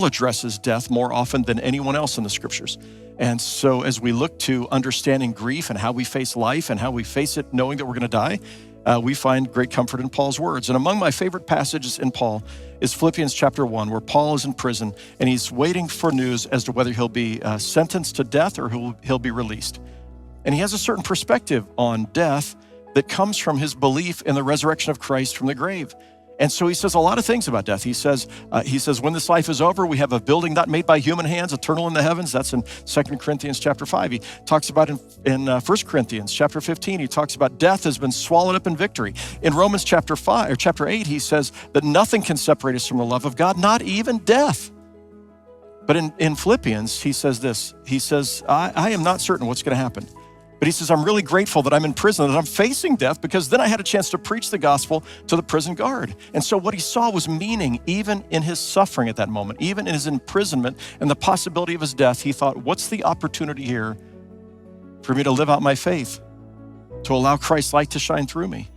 addresses death more often than anyone else in the scriptures. And so as we look to understanding grief and how we face life and how we face it knowing that we're going to die, we find great comfort in Paul's words. And among my favorite passages in Paul is Philippians chapter 1, where Paul is in prison and he's waiting for news as to whether he'll be sentenced to death or he'll be released. And he has a certain perspective on death that comes from his belief in the resurrection of Christ from the grave. And so he says a lot of things about death. He says, when this life is over, we have a building not made by human hands, eternal in the heavens. That's in 2 Corinthians chapter 5. He talks about in 1 Corinthians chapter 15, he talks about death has been swallowed up in victory. In Romans chapter 8, he says that nothing can separate us from the love of God, not even death. But in Philippians, he says this. He says, I am not certain what's going to happen. But he says, I'm really grateful that I'm in prison, that I'm facing death, because then I had a chance to preach the gospel to the prison guard. And so what he saw was meaning even in his suffering at that moment, even in his imprisonment and the possibility of his death. He thought, what's the opportunity here for me to live out my faith, to allow Christ's light to shine through me?